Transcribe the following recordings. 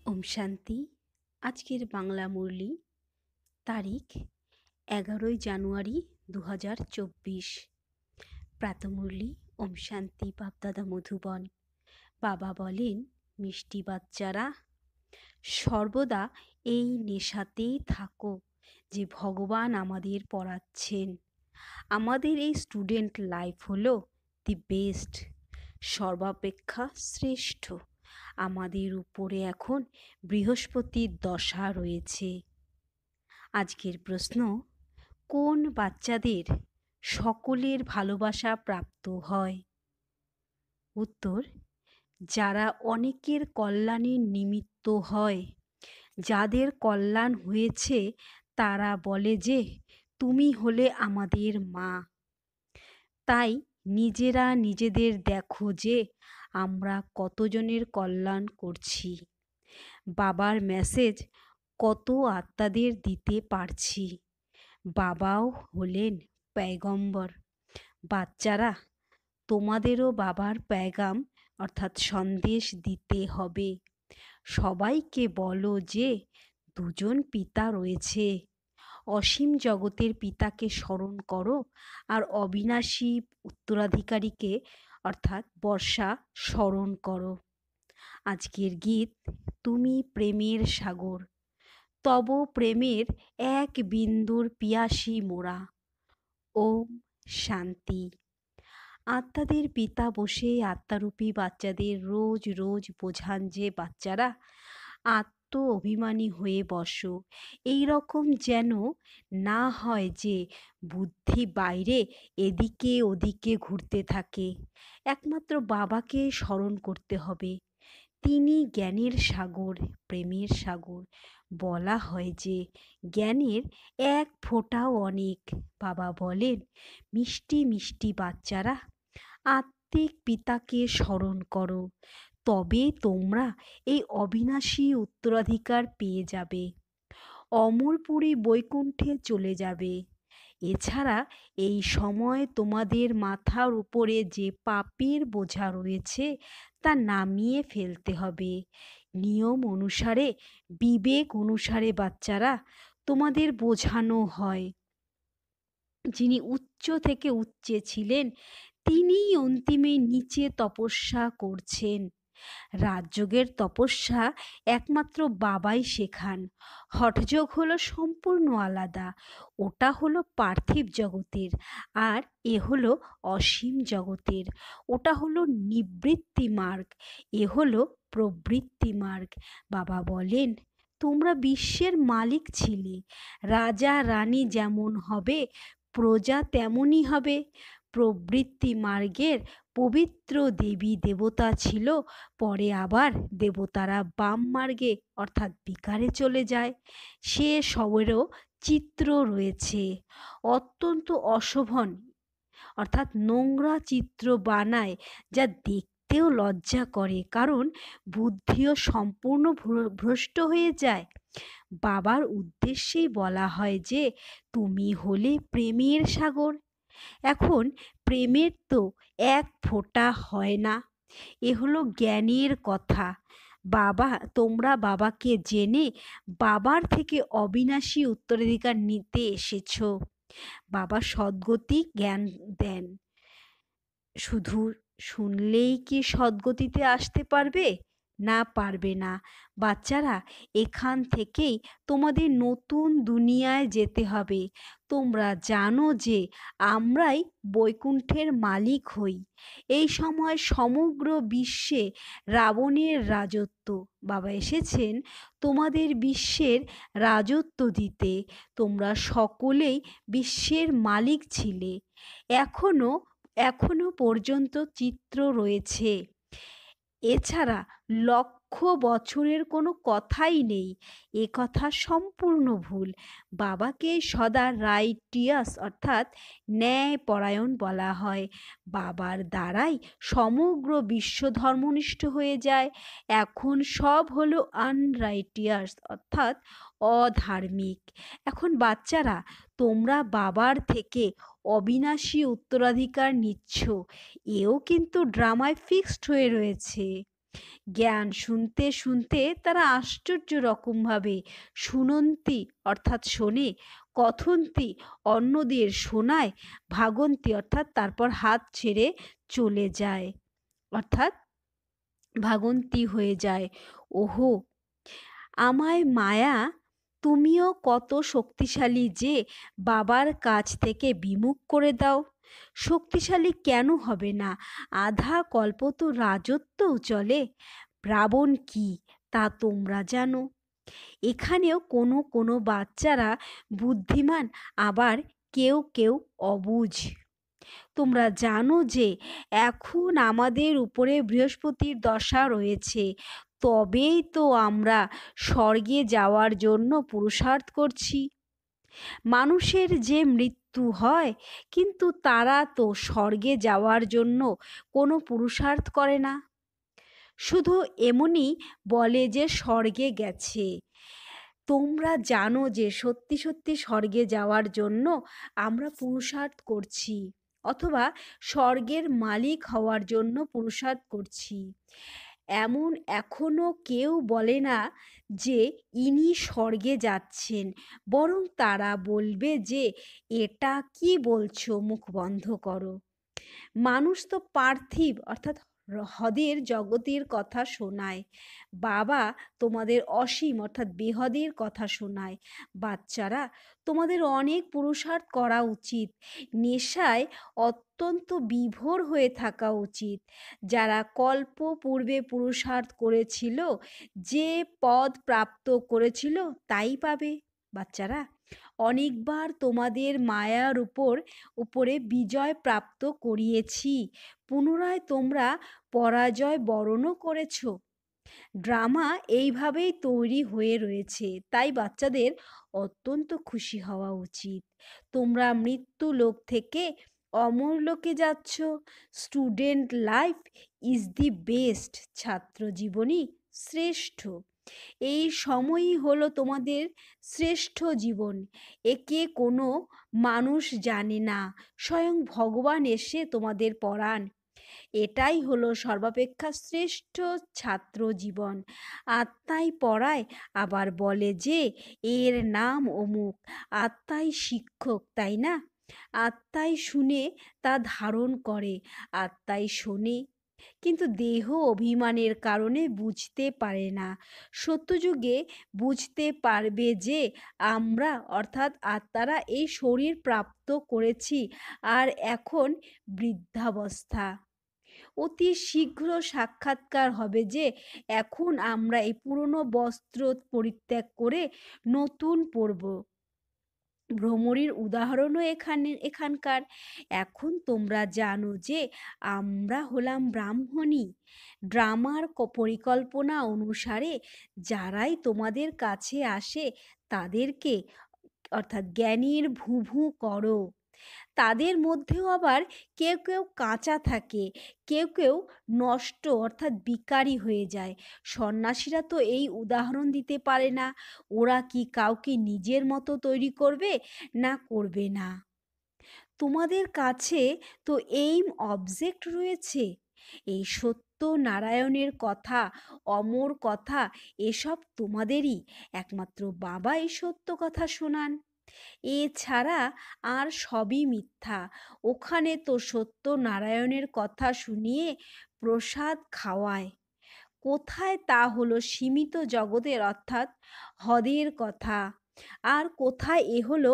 ওম শান্তি। আজকের বাংলা মুরলি, তারিখ 11ই জানুয়ারি 2024। প্রাতঃমুরলি। ওম শান্তি। বাপদাদা মধুবন। বাবা বলেন, মিষ্টি বাচ্চারা, সর্বদা এই নেশাতেই থাকো যে ভগবান আমাদের পড়াচ্ছেন। আমাদের এই স্টুডেন্ট লাইফ হলো দি বেস্ট, সর্বাপেক্ষা শ্রেষ্ঠ। আমাদের উপরে এখন বৃহস্পতির দশা রয়েছে। আজকের প্রশ্ন, কোন বাচ্চাদের সকলের ভালোবাসা প্রাপ্ত হয়? উত্তর, যারা অনেকের কল্যাণের নিমিত্ত হয়। যাদের কল্যাণ হয়েছে তারা বলে যে তুমি হলে আমাদের মা। তাই নিজেরা নিজেদের দেখো যে আমরা কতজনের কল্যাণ করছি। বাবার মেসেজ কত আত্মাদের দিতে পারছি। বাবাও হলেন পয়গম্বর। বাচ্চারা, তোমাদেরও বাবার পেগাম অর্থাৎ সন্দেশ দিতে হবে। সবাইকে বলো যে দুজন পিতা রয়েছে। অসীম জগতের পিতাকে স্মরণ করো আর অবিনাশী উত্তরাধিকারীকে অর্থাৎ বর্ষা স্মরণ করো। আজকের গীত, তুমি প্রেমের সাগর, তব প্রেমের এক বিন্দুর পিয়াসী মোরা। ওম শান্তি। আত্মাদের পিতা বসে আত্মারূপী বাচ্চাদের রোজ রোজ বোঝান যে বাচ্চারা আত্ম অভিমানী হয়ে বসো। এই রকম যেন না হয় যে বুদ্ধি বাইরে এদিকে ওদিকে ঘুরতে থাকে। একমাত্র বাবাকে স্মরণ করতে হবে। তিনি জ্ঞানের সাগর, প্রেমের সাগর। বলা হয় যে জ্ঞানের এক ফোঁটাও অনেক। বাবা বলেন, মিষ্টি মিষ্টি বাচ্চারা, আত্মিক পিতাকে স্মরণ করো, তবে তোমরা এই অবিনাশী উত্তরাধিকার পেয়ে যাবে। অমরপুরী বৈকুণ্ঠে চলে যাবে। এছাড়া এই সময় তোমাদের মাথার উপরে যে পাপের বোঝা রয়েছে তা নামিয়ে ফেলতে হবে। নিয়ম অনুসারে, বিবেক অনুসারে বাচ্চারা তোমাদের বোঝানো হয়। যিনি উচ্চ থেকে উচ্চে ছিলেন তিনিই অন্তিমে নিচে তপস্যা করছেন। রাজযোগের তপস্যা একমাত্র বাবাই শেখান। হঠযোগ হলো সম্পূর্ণ আলাদা। ওটা হলো পার্থিব জগতের, আর এ হলো অসীম জগতের। ওটা হলো নিবৃত্তি মার্গ, এ হলো প্রবৃত্তি মার্গ। বাবা বলেন, তোমরা বিশ্বের মালিক ছিলে। রাজা রানী যেমন হবে, প্রজা তেমনই হবে। প্রবৃত্তি মার্গের পবিত্র দেবী দেবতা ছিল, পরে আবার দেবতারা বাম মার্গে অর্থাৎ বিকারে চলে যায়। সে সবেরও চিত্র রয়েছে। অত্যন্ত অশোভন অর্থাৎ নোংরা চিত্র বানায়, যা দেখতেও লজ্জা করে, কারণ বুদ্ধিও সম্পূর্ণ ভ্রষ্ট হয়ে যায়। বাবার উদ্দেশ্যেই বলা হয় যে তুমি হলে প্রেমের সাগর। এখন প্রেমের তো এক ফোঁটা হয় না। এ হলো জ্ঞানের কথা। বাবা, তোমরা বাবাকে জেনে বাবার থেকে অবিনাশী উত্তরাধিকার নিতে এসেছো। বাবা সদ্গতি জ্ঞান দেন। শুধু শুনলেই কি সদ্গতিতে আসতে পারবে? না, পারবে না। বাচ্চারা, এখান থেকেই তোমাদের নতুন দুনিয়ায় যেতে হবে। তোমরা জানো যে আমরাই বৈকুণ্ঠের মালিক হই। এই সময় সমগ্র বিশ্বে রাবণের রাজত্ব। বাবা এসেছেন তোমাদের বিশ্বের রাজত্ব দিতে। তোমরা সকলেই বিশ্বের মালিক ছিলে। এখনো পর্যন্ত চিত্র রয়েছে। এছাড়া লক্ষ বছরের কোনো কথাই নেই। এ কথা সম্পূর্ণ ভুল। বাবাকে সদা রাইটিয়াস অর্থাৎ ন্যায়পরায়ণ বলা হয়। বাবার দ্বারাই সমগ্র বিশ্ব ধর্মনিষ্ঠ হয়ে যায়। এখন সব হলো আনরাইটিয়াস অর্থাৎ অধার্মিক। এখন বাচ্চারা, তোমরা বাবার থেকে অবিনাশী উত্তরাধিকার নিচ্ছ। এও কিন্তু ড্রামায় ফিক্সড হয়ে রয়েছে। জ্ঞান শুনতে শুনতে তারা আশ্চর্য রকমভাবে শুনন্তি অর্থাৎ শোনে, কথন্তি অন্যদের শোনায়, ভাগন্তি অর্থাৎ তারপর হাত ছেড়ে চলে যায়, অর্থাৎ ভাগন্তি হয়ে যায়। ওহো আমায় মায়া, তুমিও কত শক্তিশালী যে বাবার কাছ থেকে বিমুখ করে দাও। শক্তিশালী কেন হবে না, আধা কল্প তো রাজত্বও চলে। রাবণ কি তা তোমরা জানো। এখানেও কোনো কোনো বাচ্চারা বুদ্ধিমান, আবার কেউ কেউ অবুঝ। তোমরা জানো যে এখন আমাদের উপরে বৃহস্পতির দশা রয়েছে, তবেই তো আমরা স্বর্গে যাওয়ার জন্য পুরুষার্থ করছি। মানুষের যে মৃত্যু হয়, কিন্তু তারা তো স্বর্গে যাওয়ার জন্য কোনো পুরুষার্থ করে না, শুধু এমনই বলে যে স্বর্গে গেছে। তোমরা জানো যে সত্যি সত্যি স্বর্গে যাওয়ার জন্য আমরা পুরুষার্থ করছি, অথবা স্বর্গের মালিক হওয়ার জন্য পুরুষার্থ করছি। এমন এখনো কেউ বলে না যে ইনি স্বর্গে যাচ্ছেন, বরং তারা বলবে যে এটা কি বলছো, মুখ বন্ধ করো। মানুষ তো পার্থিব অর্থাৎ হদের জগতের কথা শোনায়, বাবা তোমাদের অসীম অর্থাৎ বেহদের কথা শোনায়। বাচ্চারা, তোমাদের অনেক পুরুষার্থ করা উচিত, নেশায় অত্যন্ত বিভোর হয়ে থাকা উচিত। যারা কল্প পূর্বে পুরুষার্থ করেছিল, যে পদ প্রাপ্ত করেছিল তাই পাবে। বাচ্চারা, অনেকবার তোমাদের মায়ার উপরে বিজয় প্রাপ্ত করিয়েছি, পুনরায় তোমরা পরাজয় বরণও করেছ। ড্রামা এইভাবেই তৈরি হয়ে রয়েছে, তাই বাচ্চাদের অত্যন্ত খুশি হওয়া উচিত। তোমরা মৃত্যু লোক থেকে অমর লোকে যাচ্ছ। Student life is the best, ছাত্র জীবনী শ্রেষ্ঠ। এই সময়ই হলো তোমাদের শ্রেষ্ঠ জীবন। একে কোনো মানুষ জানে না, স্বয়ং ভগবান এসে তোমাদের পড়ান। এটাই হলো সর্বাপেক্ষা শ্রেষ্ঠ ছাত্র জীবন। আত্মাই পড়ায়, আবার বলে যে এর নাম অমুক। আত্মাই শিক্ষক, তাই না? আত্মাই শুনে তা ধারণ করে, আত্মাই শোনে, কিন্তু দেহ অভিমানের কারণে বুঝতে পারে না। সত্যযুগে বুঝতে পারবে যে আমরা অর্থাৎ আত্মারা এই শরীর প্রাপ্ত করেছি, আর এখন বৃদ্ধাবস্থা। অতি শীঘ্র সাক্ষাৎকার হবে যে এখন আমরা এই পুরনো বস্ত্র পরিত্যাগ করে নতুন পরব। ভ্রমরীর উদাহরণও এখানকার। এখন তোমরা জানো যে আমরা হলাম ব্রাহ্মণী। ড্রামার পরিকল্পনা অনুসারে যারাই তোমাদের কাছে আসে তাদেরকে অর্থাৎ জ্ঞানীর ভুভু করো। তাদের মধ্যেও আবার কেউ কেউ কাঁচা থাকে, কেউ কেউ নষ্ট অর্থাৎ বিকারী হয়ে যায়। সন্ন্যাসীরা তো এই উদাহরণ দিতে পারে না, ওরা কি কাউকে নিজের মতো তৈরি করবে না করবে না। তোমাদের কাছে তো এইম অবজেক্ট রয়েছে, এই সত্য নারায়ণের কথা, অমর কথা, এসব তোমাদেরই। একমাত্র বাবা এই সত্য কথা শোনান, এছাড়া আর সবই মিথ্যা। ওখানে তো সত্য নারায়ণের কথা শুনিয়ে প্রসাদ খাওয়ায়। কোথায় তা হলো সীমিত জগতের অর্থাৎ হদের কথা, আর কোথায় এ হলো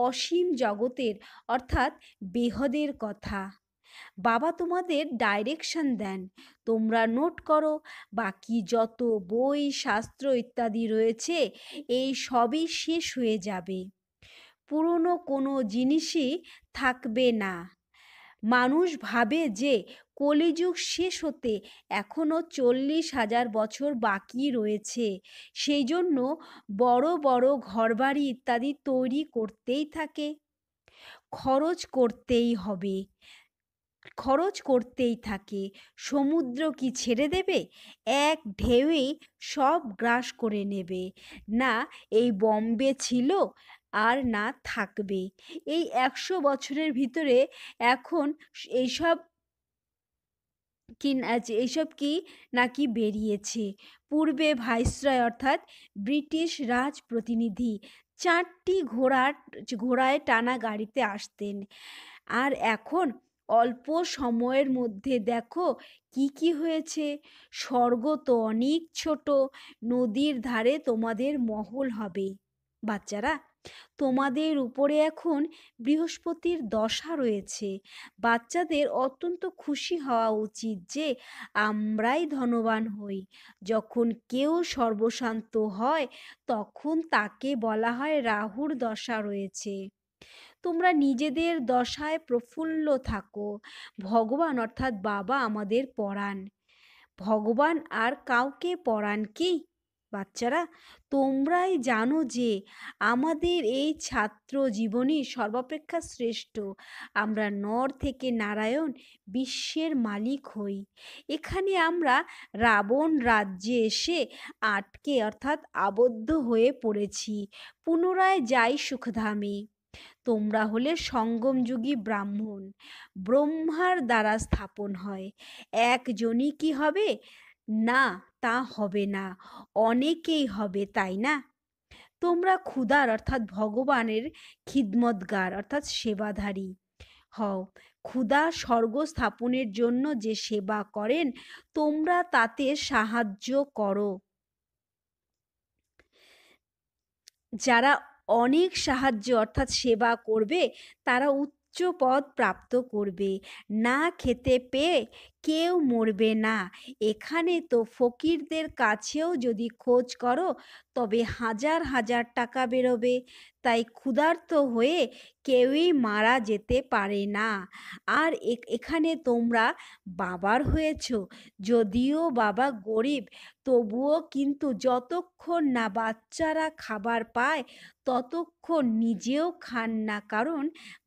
অসীম জগতের অর্থাৎ বেহদের কথা। বাবা তোমাদের ডাইরেকশন দেন, তোমরা নোট করো। বাকি যত বই শাস্ত্র ইত্যাদি রয়েছে, এই সবই শেষ হয়ে যাবে, পুরনো কোনো জিনিসই থাকবে না। মানুষ ভাবে যে কলিযুগ শেষ হতে এখনো 40,000 বছর বাকি রয়েছে, সেই জন্য বড় বড় ঘরবাড়ি ইত্যাদি তৈরি করতেই থাকে। খরচ করতেই হবে, খরচ করতেই থাকে। সমুদ্র কি ছেড়ে দেবে? এক ঢেউই সব গ্রাস করে নেবে। না এই বম্বে ছিল, আর না থাকবে। এই 100 বছরের ভিতরে এখন এইসব এইসব কি নাকি বেরিয়েছে। পূর্বে ভাইসরয় অর্থাৎ ব্রিটিশ রাজ প্রতিনিধি ৪টি ঘোড়ায় টানা গাড়িতে আসতেন। আর এখন অল্প সময়ের মধ্যে দেখো কি কি হয়েছে। স্বর্গ তো অনেক ছোট, নদীর ধারে তোমাদের মহল হবে। বাচ্চারা, তোমাদের উপরে এখন বৃহস্পতির দশা রয়েছে। বাচ্চাদের অত্যন্ত খুশি হওয়া উচিত যে আমরাই ধনবান হই। যখন কেউ সর্বশান্ত হয় তখন তাকে বলা হয় রাহুর দশা রয়েছে। তোমরা নিজেদের দশায় প্রফুল্ল থাকো। ভগবান অর্থাৎ বাবা আমাদের পড়ান। ভগবান আর কাউকে পড়ান কি? বাচ্চারা, তোমরাই জানো যে আমাদের এই ছাত্র জীবনই সর্বাপেক্ষা শ্রেষ্ঠ। আমরা নর থেকে নারায়ণ বিশ্বের মালিক হই। এখানে আমরা রাবণ রাজ্যে এসে আটকে অর্থাৎ আবদ্ধ হয়ে পড়েছি। পুনরায় যাই সুখধামে। তোমরা হলে সঙ্গমযুগী ব্রাহ্মণ, ব্রহ্মার দ্বারা স্থাপন হয়। একজনই কি হবে? না, তা হবে না, অনেকেই হবে, তাই না? তোমরা ক্ষুধার অর্থাৎ ভগবানের খিদমতগার অর্থাৎ সেবাধারী হও। ক্ষুধা স্বর্গ স্থাপনের জন্য যে সেবা করেন তোমরা তাতে সাহায্য করো। যারা অনেক সাহায্য অর্থাৎ সেবা করবে তারা উচ্চ পদ প্রাপ্ত করবে। না খেতে পেয়ে কেউ মরবে না। এখানে তো ফকিরদের কাছেও যদি খোঁজ করো তবে হাজার হাজার টাকা বেরোবে। তাই ক্ষুধার্ত হয়ে কেউই মারা যেতে পারে না। আর এখানে তোমরা বাবার হয়েছ। যদিও বাবা গরিব তবুও কিন্তু যতক্ষণ না বাচ্চারা খাবার পায় ততক্ষণ নিজেও খান না, কারণ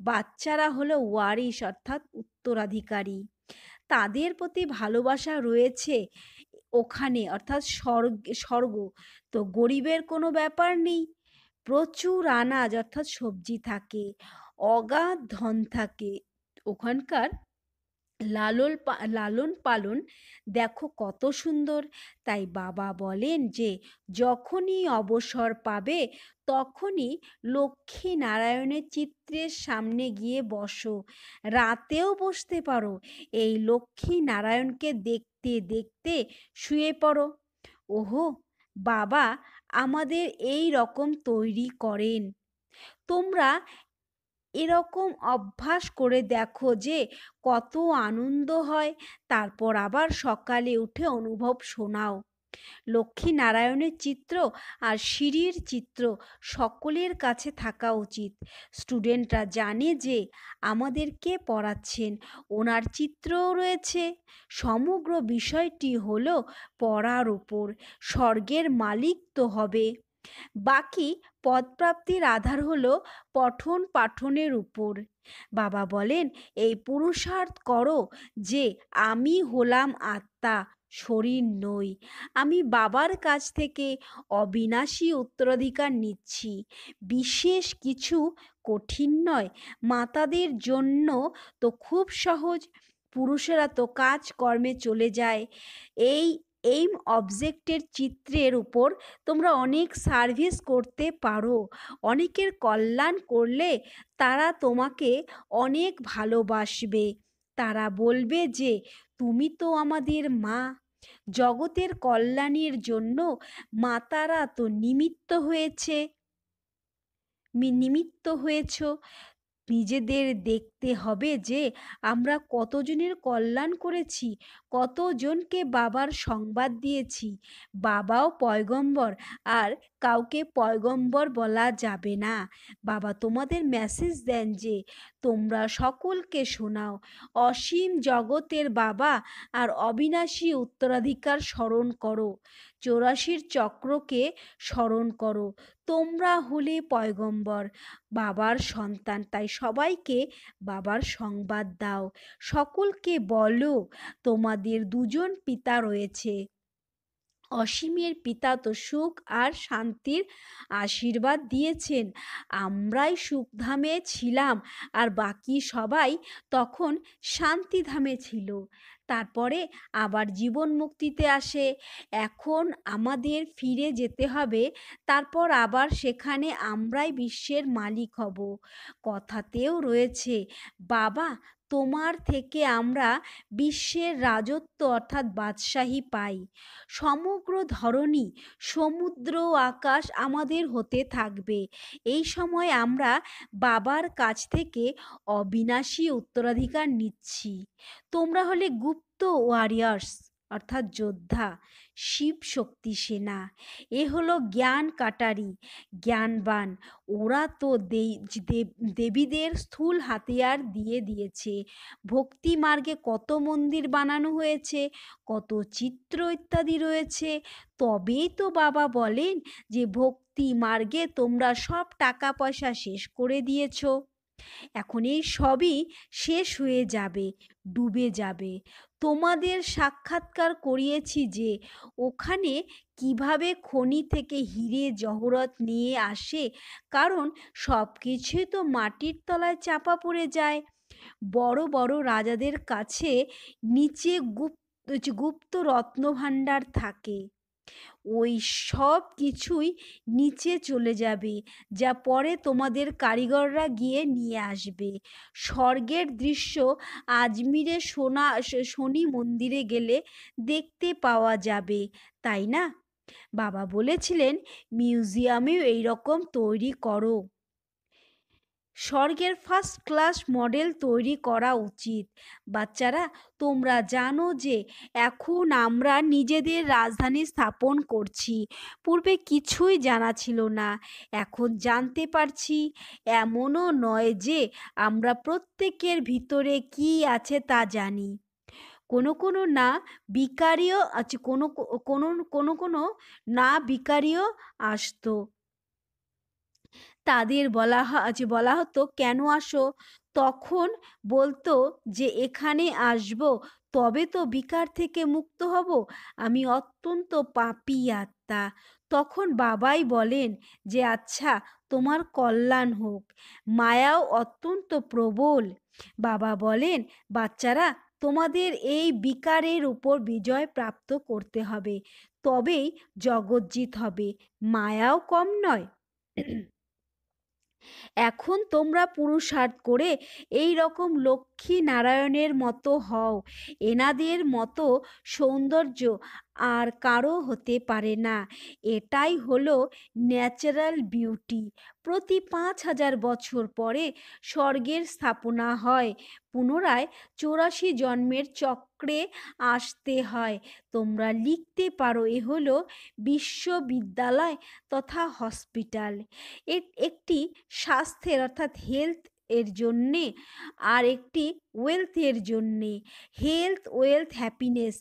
বাচ্চারা হলো ওয়ারিশ অর্থাৎ উত্তরাধিকারী। তাদের প্রতি ভালোবাসা রয়েছে ওখানে অর্থাৎ স্বর্গ। তো গরিবের কোনো ব্যাপার নেই। প্রচুর আনাজ অর্থাৎ সবজি থাকে, অগাধ ধন থাকে। ওখানকার লালন পালন দেখো কত সুন্দর। তাই বাবা বলেন যে যখনই অবসর পাবে তখনই লক্ষ্মী নারায়ণের চিত্রের সামনে গিয়ে বসো। রাতেও বসতে পারো। এই লক্ষ্মী নারায়ণকে দেখতে দেখতে শুয়ে পড়ো। ওহো, বাবা আমাদের এই রকম তৈরি করেন। তোমরা এরকম অভ্যাস করে দেখো যে কত আনন্দ হয়। তারপর আবার সকালে উঠে অনুভব শোনাও। লক্ষ্মী নারায়ণের চিত্র আর সিঁড়ির চিত্র সকলের কাছে থাকা উচিত। স্টুডেন্টরা জানে যে আমাদের কে পড়াচ্ছেন, ওনার চিত্রও রয়েছে। সমগ্র বিষয়টি হলো পড়ার উপর। স্বর্গের মালিক তো হবে। বাকি পদপ্রাপ্তির আধার হলো পঠন পাঠনের উপর। বাবা বলেন এই পুরুষার্থ করো যে আমি হলাম আত্মা, শরীর নই। আমি বাবার কাছ থেকে অবিনাশী উত্তরাধিকার নিচ্ছি। বিশেষ কিছু কঠিন নয়। মাতাদের জন্য তো খুব সহজ। পুরুষেরা তো কাজ কর্মে চলে যায়। এই এইম অবজেক্টের চিত্রের উপর তোমরা অনেক সার্ভিস করতে পারো। অনেকের কল্যাণ করলে তারা তোমাকে অনেক ভালোবাসবে। তারা বলবে যে তুমি তো আমাদের মা। জগতের কল্যাণের জন্য মাতারা তো নিমিত্ত হয়েছ। নিজেদের দেখতে হবে যে আমরা কতজনের কল্যাণ করেছি, কতজনকে বাবার সংবাদ দিয়েছি। বাবাও পয়গম্বর, আর কাউকে পয়গম্বর বলা যাবে না। বাবা তোমাদের মেসেজ দেন যে তোমরা সকলকে শোনাও। অসীম জগতের বাবা আর অবিনাশী উত্তরাধিকার স্মরণ করো। 84 চক্রকে স্মরণ করো। তোমরা হলে পয়গম্বর, বাবার সন্তান। তাই সবাইকে বাবার সংবাদ দাও। সকলকে বলো তোমাদের দুজন পিতা রয়েছে। অসীমের পিতা তো সুখ আর শান্তির আশীর্বাদ দিয়েছেন। আমরাই সুখধামে ছিলাম আর বাকি সবাই তখন শান্তিধামে ছিল। তারপরে আবার জীবন মুক্তিতে আসে। এখন আমাদের ফিরে যেতে হবে, তারপর আবার সেখানে আমরাই বিশ্বের মালিক হব। কথাতেও রয়েছে, বাবা তোমার থেকে আমরা বিশ্বের রাজত্ব অর্থাৎ বাদশাহী পাই। সমগ্র ধরণী, সমুদ্র আকাশ আমাদের হতে থাকবে। এই সময় আমরা বাবার কাছ থেকে অবিনাশী উত্তরাধিকার নিচ্ছি। তোমরা হলে গুপ্ত ওয়ারিয়ার্স অর্থাৎ যোদ্ধা, শিব শক্তি সেনা। এ হলো জ্ঞান কাটারি, জ্ঞানবান। ওরা তো দেবীদের স্থূল হাতিয়ার দিয়ে দিয়েছে। ভক্তি মার্গে কত মন্দির বানানো হয়েছে, কত চিত্র ইত্যাদি রয়েছে। তবেই তো বাবা বলেন যে ভক্তি মার্গে তোমরা সব টাকা পয়সা শেষ করে দিয়েছ। এখন এই সবই শেষ হয়ে যাবে, ডুবে যাবে। তোমাদের সাক্ষাৎকার করিয়েছি যে ওখানে কিভাবে খনি থেকে হিরে জহরত নিয়ে আসে, কারণ সব কিছুই তো মাটির তলায় চাপা পড়ে যায়। বড় বড় রাজাদের কাছে নিচে গুপ্ত রত্নভাণ্ডার থাকে। ওই সব কিছুই নিচে চলে যাবে, যা পরে তোমাদের কারিগররা গিয়ে নিয়ে আসবে। স্বর্গের দৃশ্য আজমিরে শনি মন্দিরে গেলে দেখতে পাওয়া যাবে, তাই না? বাবা বলেছিলেন মিউজিয়ামেও এইরকম তৈরি করো। স্বর্গের ফার্স্ট ক্লাস মডেল তৈরি করা উচিত। বাচ্চারা, তোমরা জানো যে এখন আমরা নিজেদের রাজধানী স্থাপন করছি। পূর্বে কিছুই জানা ছিল না, এখন জানতে পারছি। এমনও নয় যে আমরা প্রত্যেকের ভিতরে কি আছে তা জানি। কোনো না ভিখারিও আছে, কোনো না ভিখারিও আসতো। তাদের বলা হতো কেন আসো? তখন বলতো যে এখানে আসবো, তবে তো বিকার থেকে মুক্ত হব। আমি অত্যন্ত পাপী আত্মা। তখন বাবাই বলেন যে আচ্ছা, তোমার কল্যাণ হোক। মায়াও অত্যন্ত প্রবল। বাবা বলেন, বাচ্চারা, তোমাদের এই বিকারের উপর বিজয় প্রাপ্ত করতে হবে, তবেই জগজ্জিত হবে। মায়াও কম নয়। এখন তোমরা পুরুষার্থ করে এই রকম লক্ষ্মী নারায়ণের মতো হও। এনাদের মতো সৌন্দর্য আর কারো হতে পারে না। এটাই হলো ন্যাচারাল বিউটি। প্রতি 5,000 বছর পরে স্বর্গের স্থাপনা হয়। পুনরায় 84 জন্মের চক্রে আসতে হয়। তোমরা লিখতে পারো, এ হলো বিশ্ববিদ্যালয় তথা হসপিটাল। একটি স্বাস্থ্যের অর্থাৎ হেলথ এর জন্যে, আর একটি ওয়েলথের জন্যে। হেলথ, ওয়েলথ, হ্যাপিনেস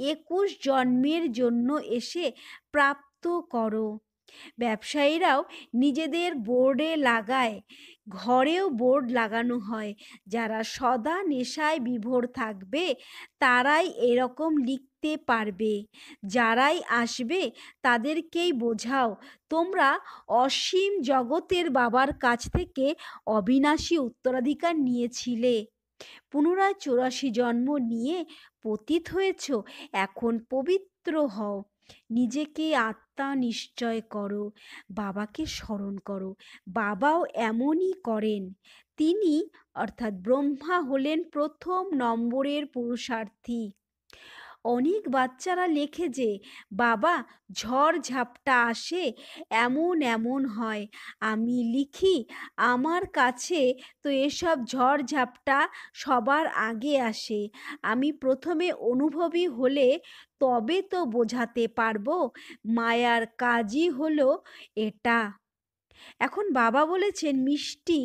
21 জন্মের জন্য এসে প্রাপ্ত করো। ব্যবসায়ীরাও নিজেদের বোর্ডে লাগায়, ঘরেও বোর্ড লাগানো হয়। যারা সদা নেশায় বিভোর থাকবে তারাই এরকম লিখতে পারবে। যারাই আসবে তাদেরকেই বোঝাও, তোমরা অসীম জগতের বাবার কাছ থেকে অবিনাশী উত্তরাধিকার নিয়েছিলে। পুনরায় 84 জন্ম নিয়ে পতিত হয়েছ, এখন পবিত্র হও। নিজেকে আত্মা নিশ্চয় করো, বাবাকে স্মরণ করো। বাবাও এমনই করেন। তিনি অর্থাৎ ব্রহ্মা হলেন প্রথম নম্বরের পুরুষার্থী। অনেক বাচ্চারা লেখে যে বাবা ঝড় ঝাপটা আসে, এমন এমন হয়। আমি লিখি, আমার কাছে তো এসব ঝড় ঝাপটা সবার আগে আসে। আমি প্রথমে অনুভবী হলে তবে তো বোঝাতে পারবো। মায়ার কাজই হলো এটা। এখন বাবা বলেছেন, মিষ্টি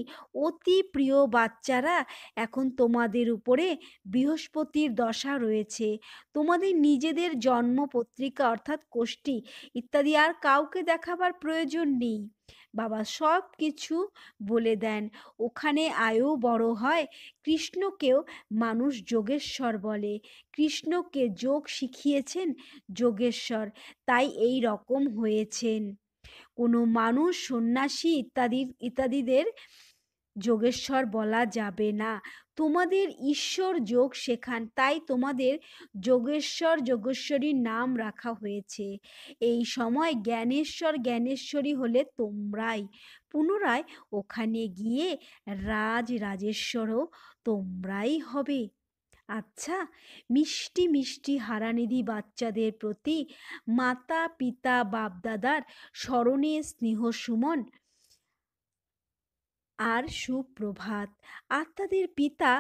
অতি প্রিয় বাচ্চারা, এখন তোমাদের উপরে বৃহস্পতির দশা রয়েছে। তোমাদের নিজেদের জন্ম পত্রিকা অর্থাৎ কোষ্ঠী ইত্যাদি আর কাউকে দেখাবার প্রয়োজন নেই। বাবা সব কিছু বলে দেন। ওখানে আয়ু বড় হয়। কৃষ্ণকেও মানুষ যোগেশ্বর বলে। কৃষ্ণকে যোগ শিখিয়েছেন যোগেশ্বর, তাই এই রকম হয়েছেন। কোনো মানুষ সন্ন্যাসী ইত্যাদিদের যোগেশ্বর বলা যাবে না। তোমাদের ঈশ্বর যোগ শেখান, তাই তোমাদের যোগেশ্বর যোগেশ্বরীর নাম রাখা হয়েছে। এই সময় জ্ঞানেশ্বর জ্ঞানেশ্বরী হলে তোমরাই। পুনরায় ওখানে গিয়ে রাজেশ্বরও তোমরাই হবে। আচ্ছা, মিষ্টি মিষ্টি হারানিধি বাচ্চাদের প্রতি মাতা পিতা বাপদাদার স্মরণে স্নেহ সুমন আর সুপ্রভাত। আত্মাদের পিতা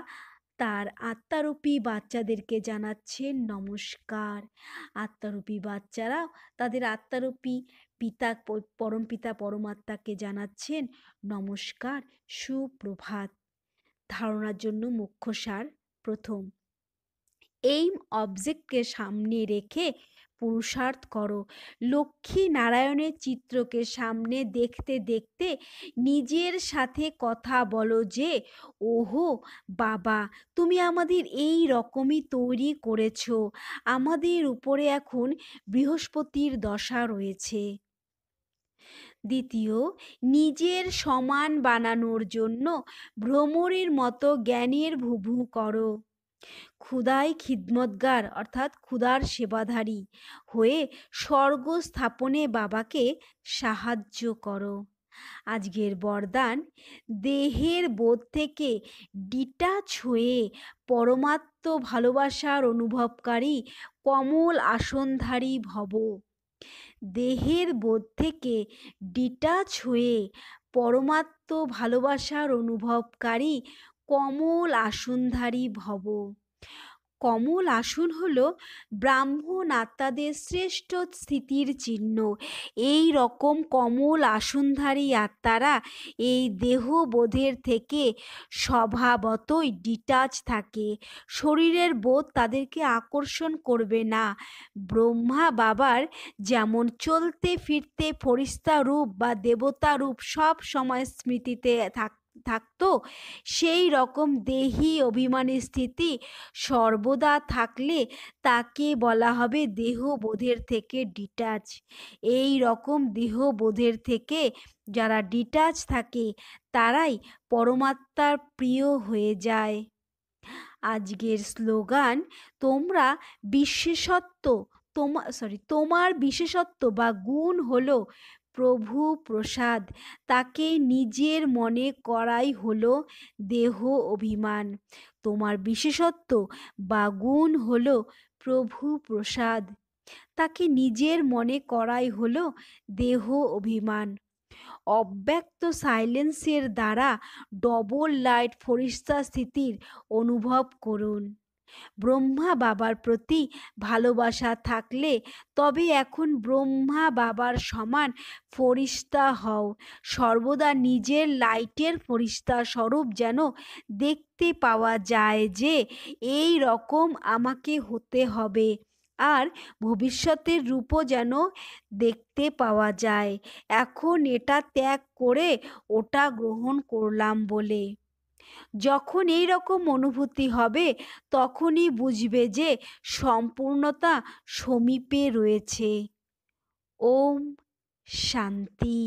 তার আত্মারূপী বাচ্চাদেরকে জানাচ্ছেন নমস্কার। আত্মারূপী বাচ্চারা তাদের আত্মারূপী পিতা পরমপিতা পরমাত্মাকে জানাচ্ছেন নমস্কার, সুপ্রভাত। ধারণার জন্য মুখ্য সার। প্রথম, এইম অবজেক্টকে সামনে রেখে পুরুষার্থ করো। লক্ষ্মী নারায়ণের চিত্রকে সামনে দেখতে দেখতে নিজের সাথে কথা বলো যে, ওহো বাবা, তুমি আমাদের এই রকমই তৈরি করেছ। আমাদের উপরে এখন বৃহস্পতির দশা রয়েছে। দ্বিতীয়, নিজের সমান বানানোর জন্য ভ্রমরের মতো জ্ঞানের ভুভু করো। ক্ষুদাই খিদমতগার অর্থাৎ ক্ষুদার সেবাধারী হয়ে স্বর্গ স্থাপনে বাবাকে সাহায্য করো। আজকের বরদান, দেহের বোধ থেকে ডিটাচ হয়ে পরমাত্ম ভালোবাসার অনুভবকারী কমল আসনধারী ভব। দেহের বোধ থেকে ডিটাচ হয়ে পরমাত্ম ভালোবাসার অনুভবকারী কমল আসনধারী ভব। কমল আসন হল ব্রাহ্মণ আত্মাদের শ্রেষ্ঠ স্থিতির চিহ্ন। এই রকম কমল আসনধারী আত্মারা এই দেহবোধের থেকে স্বভাবতই ডিটাচ থাকে। শরীরের বোধ তাদেরকে আকর্ষণ করবে না। ব্রহ্মা বাবার যেমন চলতে ফিরতে ফরিস্তা রূপ বা দেবতা রূপ সব সময় স্মৃতিতে থাকতো, সেই রকম দেহি অভিমানী স্থিতি সর্বদা থাকলে তাকে বলা হবে দেহবোধের থেকে ডিটাচ। এই রকম দেহবোধের থেকে যারা ডিটাচ থাকে তারাই পরমাত্মার প্রিয় হয়ে যায়। আজকের স্লোগান, তোমরা বিশেষত্ব তোমার বিশেষত্ব বা গুণ হলো প্রভু প্রসাদ। তাকে নিজের মনে করাই হলো দেহ অভিমান। তোমার বিশেষত্ব বা গুণ হলো প্রভু প্রসাদ, তাকে নিজের মনে করাই হলো দেহ অভিমান। অব্যক্ত সাইলেন্সের দ্বারা ডবল লাইট ফরিস্তা স্থিতির অনুভব করুন। ব্রহ্মা বাবার প্রতি ভালোবাসা থাকলে তবে এখন ব্রহ্মা বাবার সমান ফরিস্তা হও। সর্বদা নিজের লাইটের ফরিস্তা স্বরূপ যেন দেখতে পাওয়া যায় যে এই রকম আমাকে হতে হবে, আর ভবিষ্যতের রূপও যেন দেখতে পাওয়া যায়। এখন এটা ত্যাগ করে ওটা গ্রহণ করলাম বলে। যখন এই রকম অনুভূতি হবে তখনই বুঝবে যে সম্পূর্ণতা সমীপে রয়েছে। ওম শান্তি।